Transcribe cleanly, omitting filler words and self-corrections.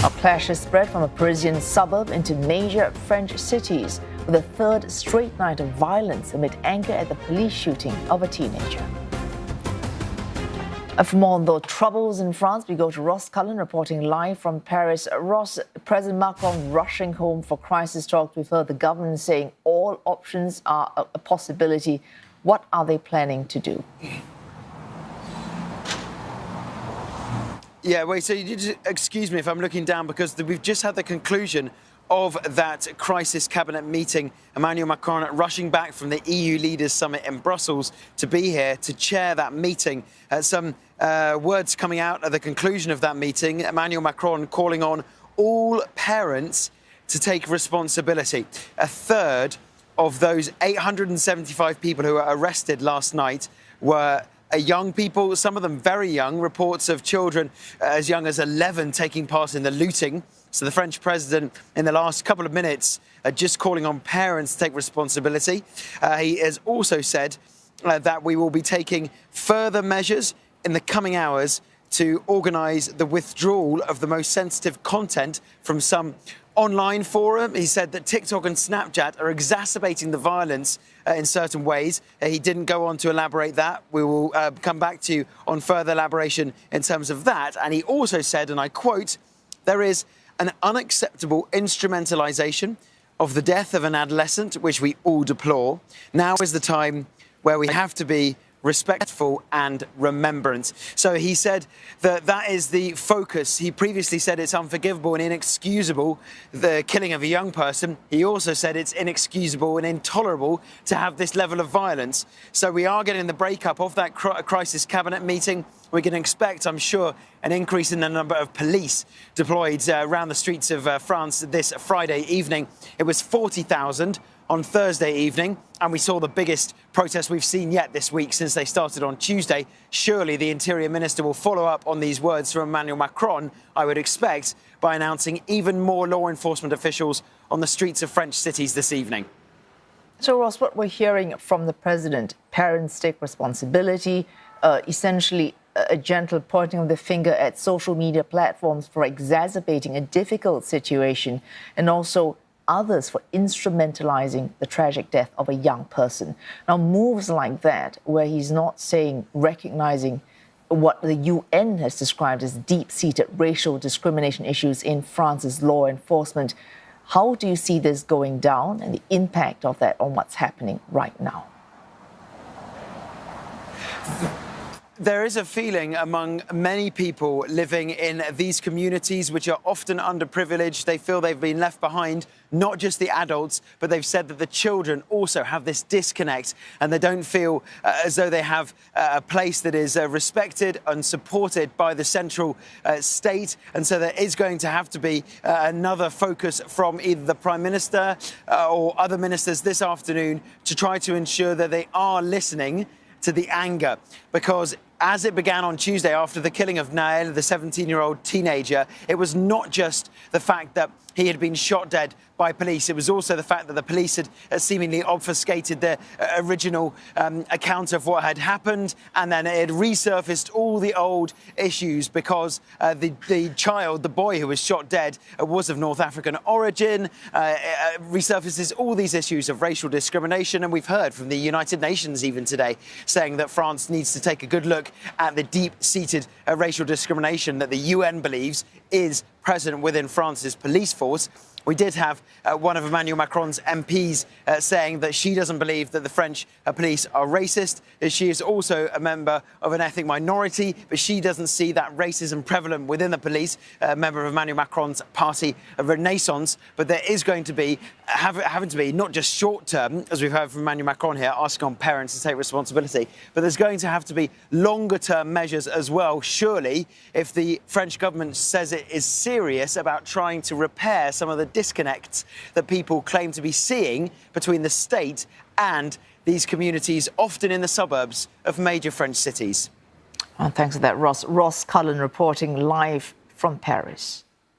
A clash has spread from a Parisian suburb into major French cities, with a third straight night of violence amid anger at the police shooting of a teenager. For more on the troubles in France, we go to Ross Cullen reporting live from Paris. Ross, President Macron rushing home for crisis talks. We've heard the government saying all options are a possibility. What are they planning to do? Yeah, wait, so you just excuse me if I'm looking down, because we've just had the conclusion of that crisis cabinet meeting. Emmanuel Macron rushing back from the EU Leaders Summit in Brussels to be here to chair that meeting. Some words coming out at the conclusion of that meeting. Emmanuel Macron calling on all parents to take responsibility. A third of those 875 people who were arrested last night were young people, some of them very young. Reports of children as young as 11 taking part in the looting. So the French president, in the last couple of minutes, just calling on parents to take responsibility. He has also said that we will be taking further measures in the coming hours to organise the withdrawal of the most sensitive content from some online forum. He said that TikTok and Snapchat are exacerbating the violence in certain ways. He didn't go on to elaborate that. We will come back to you on further elaboration in terms of that. And he also said, and I quote, "There is an unacceptable instrumentalisation of the death of an adolescent, which we all deplore. Now is the time where we have to be respectful and remembrance." So he said that that is the focus. He previously said it's unforgivable and inexcusable, the killing of a young person. He also said it's inexcusable and intolerable to have this level of violence. So we are getting the breakup of that crisis cabinet meeting. We can expect, I'm sure, an increase in the number of police deployed around the streets of France this Friday evening. It was 40,000 on Thursday evening, and we saw the biggest protest we've seen yet this week since they started on Tuesday. Surely the Interior Minister will follow up on these words from Emmanuel Macron, I would expect, by announcing even more law enforcement officials on the streets of French cities this evening. So, Ross, what we're hearing from the president, parents take responsibility, essentially a gentle pointing of the finger at social media platforms for exacerbating a difficult situation, and also others for instrumentalizing the tragic death of a young person. Now, moves like that, where he's not saying, recognizing what the UN has described as deep-seated racial discrimination issues in France's law enforcement, how do you see this going down and the impact of that on what's happening right now? There is a feeling among many people living in these communities, which are often underprivileged. They feel they've been left behind, not just the adults, but they've said that the children also have this disconnect, and they don't feel as though they have a place that is respected and supported by the central state. And so there is going to have to be another focus from either the Prime Minister or other ministers this afternoon to try to ensure that they are listening to the anger, because as it began on Tuesday after the killing of Nael, the 17-year-old teenager, it was not just the fact that he had been shot dead by police. It was also the fact that the police had seemingly obfuscated their original account of what had happened, and then it had resurfaced all the old issues because the child, the boy who was shot dead, was of North African origin. Resurfaces all these issues of racial discrimination, and we've heard from the United Nations even today saying that France needs to take a good look at the deep-seated racial discrimination that the UN believes is present within France's police force. We did have one of Emmanuel Macron's MPs saying that she doesn't believe that the French police are racist. She is also a member of an ethnic minority, but she doesn't see that racism prevalent within the police, a member of Emmanuel Macron's party, Renaissance. But there is going to be, having to be, not just short term, as we've heard from Emmanuel Macron here, asking on parents to take responsibility, but there's going to have to be longer term measures as well, surely, if the French government says it is serious about trying to repair some of the disconnects that people claim to be seeing between the state and these communities, often in the suburbs of major French cities. Thanks for that, Ross. Ross Cullen reporting live from Paris.